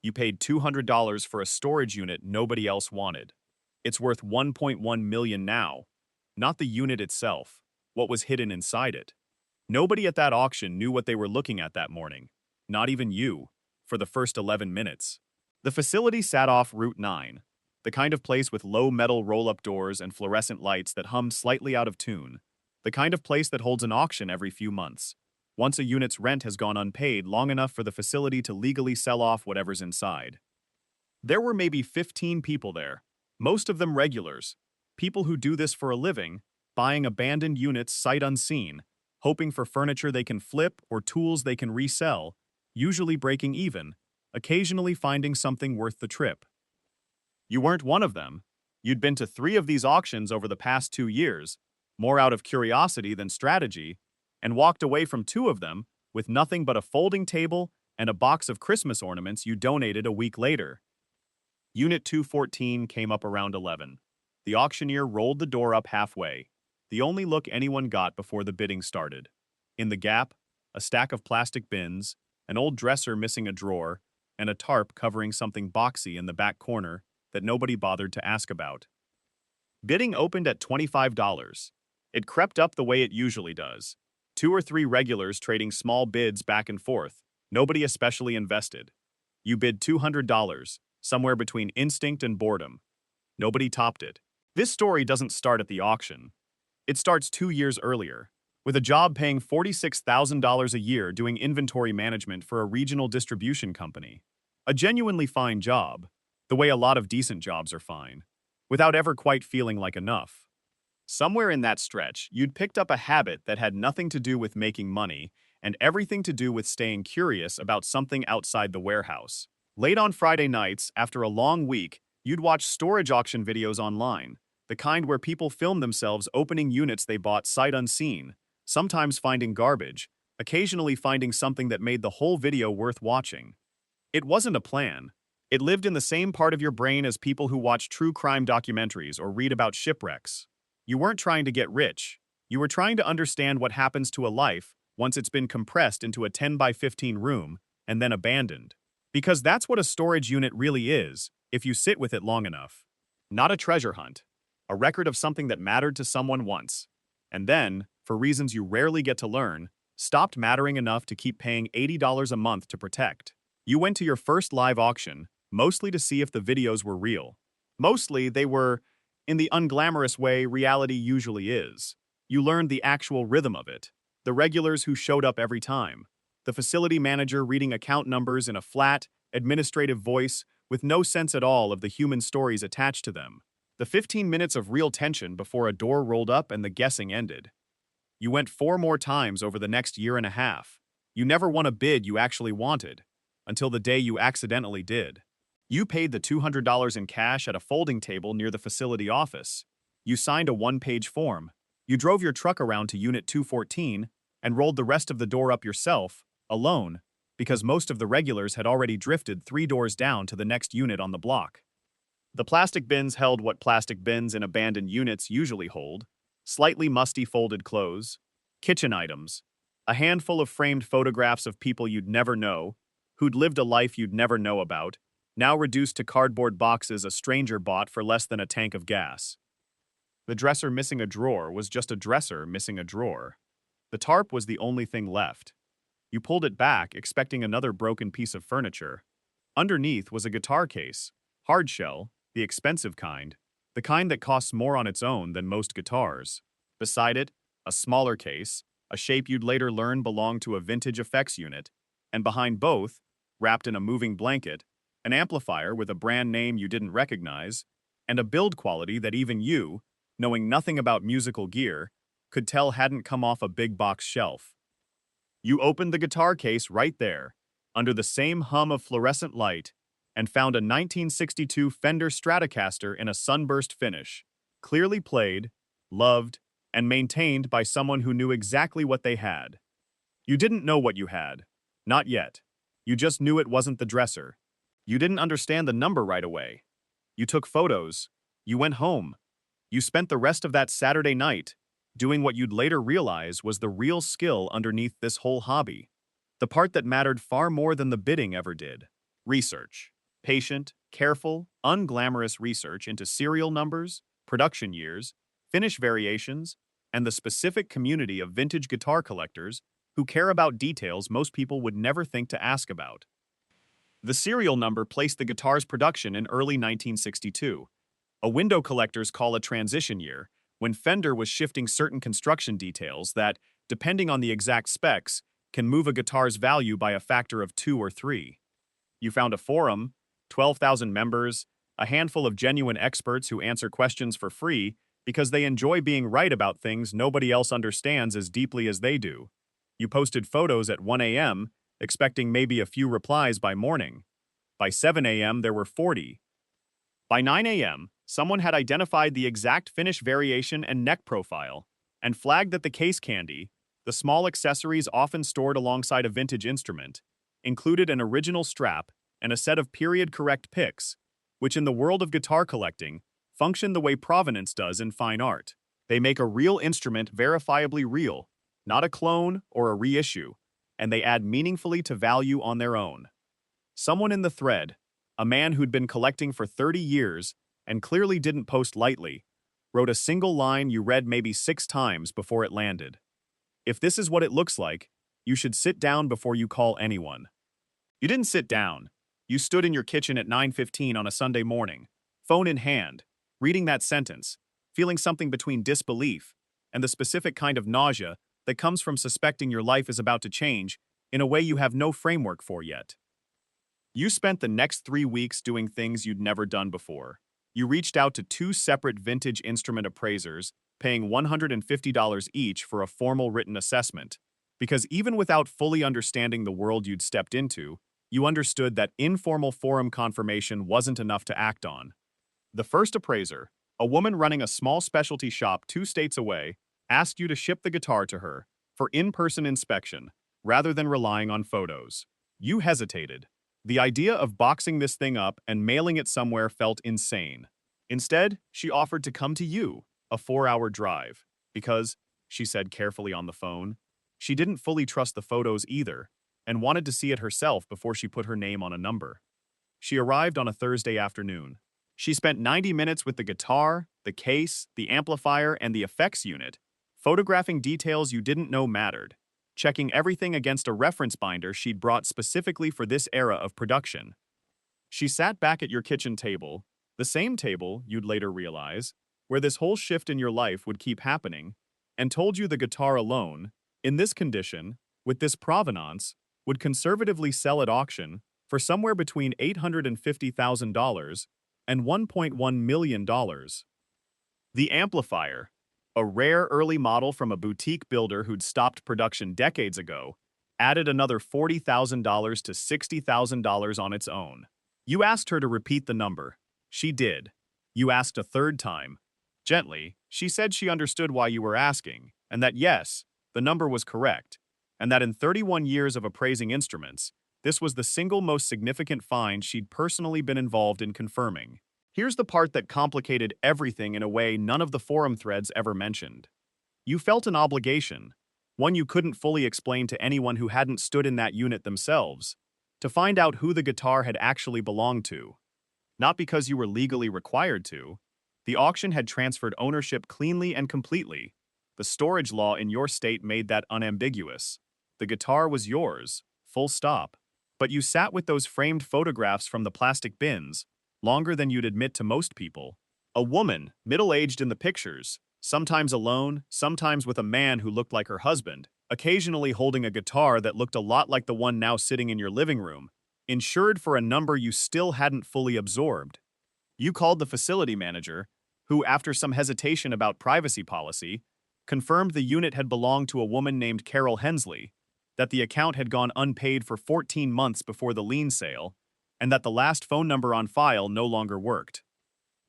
You paid $200 for a storage unit nobody else wanted. It's worth 1.1 million now. Not the unit itself, what was hidden inside it. Nobody at that auction knew what they were looking at that morning. Not even you, for the first 11 minutes. The facility sat off Route 9, the kind of place with low metal roll-up doors and fluorescent lights that hum slightly out of tune. The kind of place that holds an auction every few months, once a unit's rent has gone unpaid long enough for the facility to legally sell off whatever's inside. There were maybe 15 people there, most of them regulars, people who do this for a living, buying abandoned units sight unseen, hoping for furniture they can flip or tools they can resell, usually breaking even, occasionally finding something worth the trip. You weren't one of them. You'd been to 3 of these auctions over the past 2 years, more out of curiosity than strategy, and walked away from 2 of them with nothing but a folding table and a box of Christmas ornaments you donated a week later. Unit 214 came up around 11. The auctioneer rolled the door up halfway, the only look anyone got before the bidding started. In the gap, a stack of plastic bins, an old dresser missing a drawer, and a tarp covering something boxy in the back corner that nobody bothered to ask about. Bidding opened at $25. It crept up the way it usually does. 2 or 3 regulars trading small bids back and forth, nobody especially invested. You bid $200, somewhere between instinct and boredom. Nobody topped it. This story doesn't start at the auction. It starts 2 years earlier, with a job paying $46,000 a year doing inventory management for a regional distribution company. A genuinely fine job, the way a lot of decent jobs are fine, without ever quite feeling like enough. Somewhere in that stretch, you'd picked up a habit that had nothing to do with making money and everything to do with staying curious about something outside the warehouse. Late on Friday nights, after a long week, you'd watch storage auction videos online, the kind where people film themselves opening units they bought sight unseen, sometimes finding garbage, occasionally finding something that made the whole video worth watching. It wasn't a plan. It lived in the same part of your brain as people who watch true crime documentaries or read about shipwrecks. You weren't trying to get rich. You were trying to understand what happens to a life once it's been compressed into a 10 by 15 room and then abandoned. Because that's what a storage unit really is, if you sit with it long enough. Not a treasure hunt. A record of something that mattered to someone once, and then, for reasons you rarely get to learn, stopped mattering enough to keep paying $80 a month to protect. You went to your first live auction, mostly to see if the videos were real. Mostly, they were, in the unglamorous way reality usually is. You learned the actual rhythm of it, the regulars who showed up every time, the facility manager reading account numbers in a flat, administrative voice with no sense at all of the human stories attached to them. The 15 minutes of real tension before a door rolled up and the guessing ended. You went 4 more times over the next year and a half. You never won a bid you actually wanted, until the day you accidentally did. You paid the $200 in cash at a folding table near the facility office. You signed a 1-page form. You drove your truck around to Unit 214 and rolled the rest of the door up yourself, alone, because most of the regulars had already drifted 3 doors down to the next unit on the block. The plastic bins held what plastic bins in abandoned units usually hold: slightly musty folded clothes, kitchen items, a handful of framed photographs of people you'd never know, who'd lived a life you'd never know about, now reduced to cardboard boxes a stranger bought for less than a tank of gas. The dresser missing a drawer was just a dresser missing a drawer. The tarp was the only thing left. You pulled it back, expecting another broken piece of furniture. Underneath was a guitar case, hard shell, the expensive kind, the kind that costs more on its own than most guitars. Beside it, a smaller case, a shape you'd later learn belonged to a vintage effects unit, and behind both, wrapped in a moving blanket, an amplifier with a brand name you didn't recognize, and a build quality that even you, knowing nothing about musical gear, could tell hadn't come off a big box shelf. You opened the guitar case right there, under the same hum of fluorescent light, and found a 1962 Fender Stratocaster in a sunburst finish, clearly played, loved, and maintained by someone who knew exactly what they had. You didn't know what you had. Not yet. You just knew it wasn't the dresser. You didn't understand the number right away. You took photos. You went home. You spent the rest of that Saturday night doing what you'd later realize was the real skill underneath this whole hobby. The part that mattered far more than the bidding ever did. Research. Patient, careful, unglamorous research into serial numbers, production years, finish variations, and the specific community of vintage guitar collectors who care about details most people would never think to ask about. The serial number placed the guitar's production in early 1962, a window collectors call a transition year, when Fender was shifting certain construction details that, depending on the exact specs, can move a guitar's value by a factor of 2 or 3. You found a forum, 12,000 members, a handful of genuine experts who answer questions for free because they enjoy being right about things nobody else understands as deeply as they do. You posted photos at 1 a.m., expecting maybe a few replies by morning. By 7 a.m., there were 40. By 9 a.m., someone had identified the exact finish variation and neck profile, and flagged that the case candy, the small accessories often stored alongside a vintage instrument, included an original strap and a set of period-correct picks, which in the world of guitar collecting function the way provenance does in fine art. They make a real instrument verifiably real, not a clone or a reissue, and they add meaningfully to value on their own. Someone in the thread, a man who'd been collecting for 30 years and clearly didn't post lightly, wrote a single line you read maybe 6 times before it landed. If this is what it looks like, you should sit down before you call anyone. You didn't sit down. You stood in your kitchen at 9:15 on a Sunday morning, phone in hand, reading that sentence, feeling something between disbelief and the specific kind of nausea that comes from suspecting your life is about to change in a way you have no framework for yet. You spent the next 3 weeks doing things you'd never done before. You reached out to 2 separate vintage instrument appraisers, paying $150 each for a formal written assessment, because even without fully understanding the world you'd stepped into, you understood that informal forum confirmation wasn't enough to act on. The first appraiser, a woman running a small specialty shop 2 states away, asked you to ship the guitar to her for in-person inspection, rather than relying on photos. You hesitated. The idea of boxing this thing up and mailing it somewhere felt insane. Instead, she offered to come to you, a 4-hour drive, because, she said carefully on the phone, she didn't fully trust the photos either, and wanted to see it herself before she put her name on a number. She arrived on a Thursday afternoon. She spent 90 minutes with the guitar, the case, the amplifier, and the effects unit, photographing details you didn't know mattered, checking everything against a reference binder she'd brought specifically for this era of production. She sat back at your kitchen table, the same table, you'd later realize, where this whole shift in your life would keep happening, and told you the guitar alone, in this condition, with this provenance, would conservatively sell at auction for somewhere between $850,000 and $1.1 million. The amplifier, a rare early model from a boutique builder who'd stopped production decades ago, added another $40,000 to $60,000 on its own. You asked her to repeat the number. She did. You asked a third time. Gently, she said she understood why you were asking, and that yes, the number was correct, and that in 31 years of appraising instruments, this was the single most significant find she'd personally been involved in confirming. Here's the part that complicated everything in a way none of the forum threads ever mentioned. You felt an obligation, one you couldn't fully explain to anyone who hadn't stood in that unit themselves, to find out who the guitar had actually belonged to. Not because you were legally required to. The auction had transferred ownership cleanly and completely. The storage law in your state made that unambiguous. The guitar was yours, full stop. But you sat with those framed photographs from the plastic bins, longer than you'd admit to most people. A woman, middle-aged in the pictures, sometimes alone, sometimes with a man who looked like her husband, occasionally holding a guitar that looked a lot like the one now sitting in your living room, insured for a number you still hadn't fully absorbed. You called the facility manager, who, after some hesitation about privacy policy, confirmed the unit had belonged to a woman named Carol Hensley, that the account had gone unpaid for 14 months before the lien sale, and that the last phone number on file no longer worked.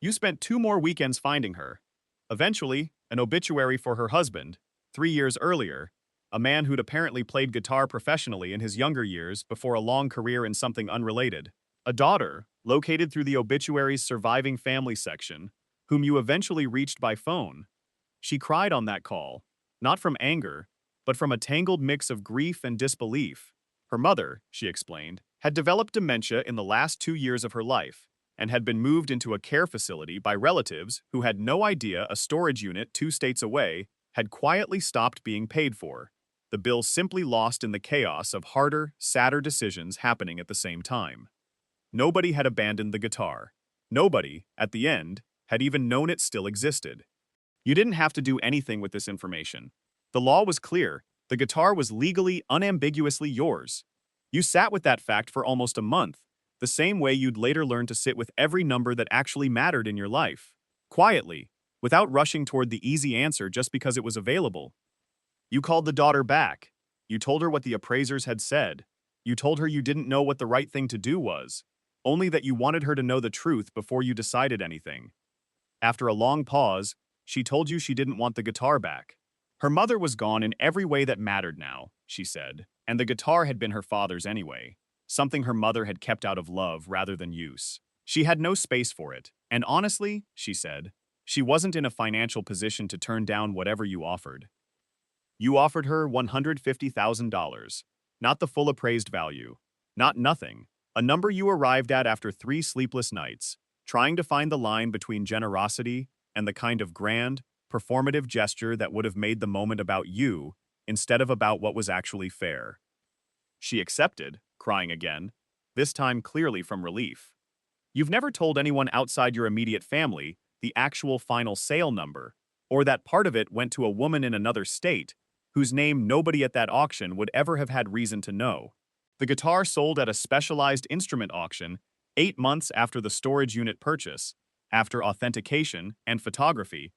You spent 2 more weekends finding her. Eventually, an obituary for her husband, 3 years earlier, a man who'd apparently played guitar professionally in his younger years before a long career in something unrelated. A daughter, located through the obituary's surviving family section, whom you eventually reached by phone. She cried on that call, not from anger, but from a tangled mix of grief and disbelief. Her mother, she explained, had developed dementia in the last 2 years of her life and had been moved into a care facility by relatives who had no idea a storage unit 2 states away had quietly stopped being paid for, the bill simply lost in the chaos of harder, sadder decisions happening at the same time. Nobody had abandoned the guitar. Nobody, at the end, had even known it still existed. You didn't have to do anything with this information. The law was clear. The guitar was legally, unambiguously yours. You sat with that fact for almost a month, the same way you'd later learn to sit with every number that actually mattered in your life. Quietly, without rushing toward the easy answer just because it was available. You called the daughter back. You told her what the appraisers had said. You told her you didn't know what the right thing to do was, only that you wanted her to know the truth before you decided anything. After a long pause, she told you she didn't want the guitar back. Her mother was gone in every way that mattered now, she said, and the guitar had been her father's anyway, something her mother had kept out of love rather than use. She had no space for it, and honestly, she said, she wasn't in a financial position to turn down whatever you offered. You offered her $150,000, not the full appraised value, not nothing, a number you arrived at after 3 sleepless nights, trying to find the line between generosity and the kind of grand, performative gesture that would have made the moment about you instead of about what was actually fair. She accepted, crying again, this time clearly from relief. You've never told anyone outside your immediate family the actual final sale number, or that part of it went to a woman in another state whose name nobody at that auction would ever have had reason to know. The guitar sold at a specialized instrument auction 8 months after the storage unit purchase, after authentication and photography,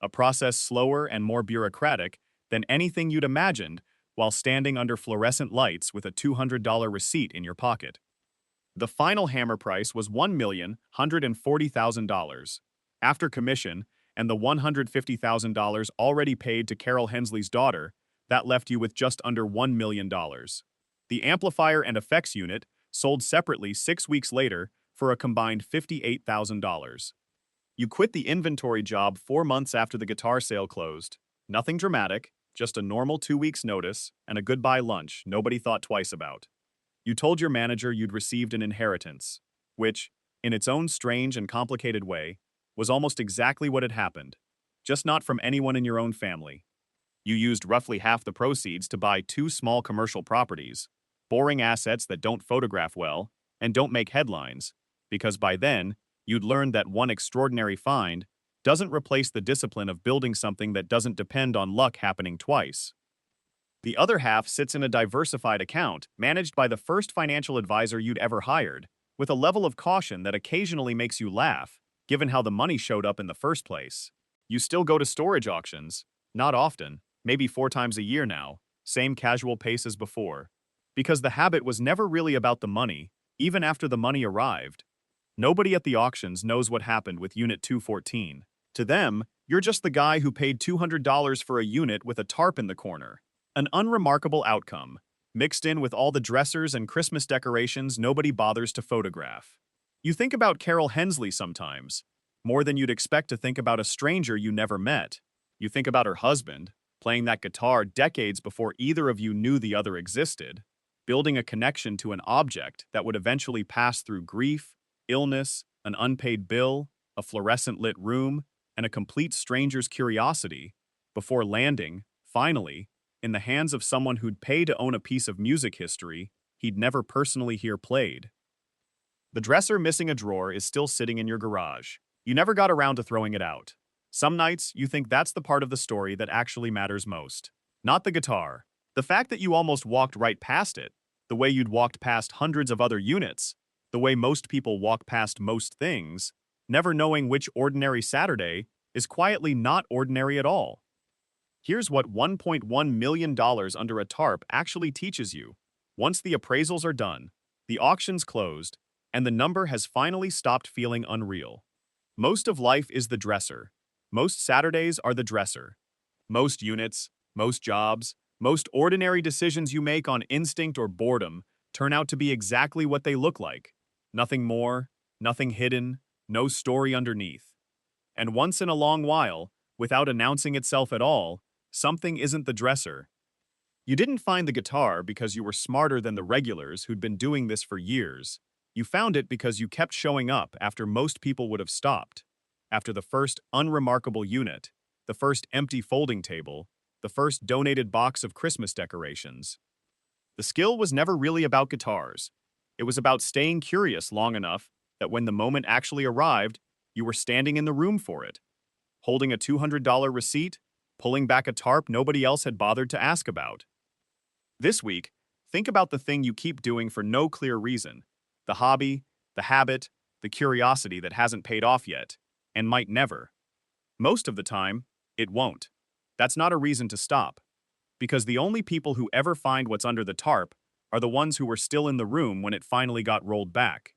a process slower and more bureaucratic than anything you'd imagined while standing under fluorescent lights with a $200 receipt in your pocket. The final hammer price was $1,140,000. After commission and the $150,000 already paid to Carol Hensley's daughter, that left you with just under $1 million. The amplifier and effects unit sold separately 6 weeks later for a combined $58,000. You quit the inventory job 4 months after the guitar sale closed. Nothing dramatic, just a normal 2 weeks notice and a goodbye lunch nobody thought twice about. You told your manager you'd received an inheritance, which, in its own strange and complicated way, was almost exactly what had happened, just not from anyone in your own family. You used roughly half the proceeds to buy 2 small commercial properties, boring assets that don't photograph well and don't make headlines, because by then, you'd learned that one extraordinary find doesn't replace the discipline of building something that doesn't depend on luck happening twice. The other half sits in a diversified account managed by the first financial advisor you'd ever hired, with a level of caution that occasionally makes you laugh, given how the money showed up in the first place. You still go to storage auctions, not often, maybe 4 times a year now, same casual pace as before, because the habit was never really about the money, even after the money arrived. Nobody at the auctions knows what happened with Unit 214. To them, you're just the guy who paid $200 for a unit with a tarp in the corner. An unremarkable outcome, mixed in with all the dressers and Christmas decorations nobody bothers to photograph. You think about Carol Hensley sometimes, more than you'd expect to think about a stranger you never met. You think about her husband, playing that guitar decades before either of you knew the other existed, building a connection to an object that would eventually pass through grief, illness, an unpaid bill, a fluorescent-lit room, and a complete stranger's curiosity, before landing, finally, in the hands of someone who'd pay to own a piece of music history he'd never personally hear played. The dresser missing a drawer is still sitting in your garage. You never got around to throwing it out. Some nights, you think that's the part of the story that actually matters most. Not the guitar. The fact that you almost walked right past it, the way you'd walked past hundreds of other units, the way most people walk past most things, never knowing which ordinary Saturday is quietly not ordinary at all. Here's what $1.1 million under a tarp actually teaches you. Once the appraisals are done, the auction's closed, and the number has finally stopped feeling unreal. Most of life is the dresser. Most Saturdays are the dresser. Most units, most jobs, most ordinary decisions you make on instinct or boredom turn out to be exactly what they look like. Nothing more, nothing hidden, no story underneath. And once in a long while, without announcing itself at all, something isn't the dresser. You didn't find the guitar because you were smarter than the regulars who'd been doing this for years. You found it because you kept showing up after most people would have stopped. After the first unremarkable unit, the first empty folding table, the first donated box of Christmas decorations. The skill was never really about guitars. It was about staying curious long enough that when the moment actually arrived, you were standing in the room for it, holding a $200 receipt, pulling back a tarp nobody else had bothered to ask about. This week, think about the thing you keep doing for no clear reason, the hobby, the habit, the curiosity that hasn't paid off yet, and might never. Most of the time, it won't. That's not a reason to stop, because the only people who ever find what's under the tarp are the ones who were still in the room when it finally got rolled back.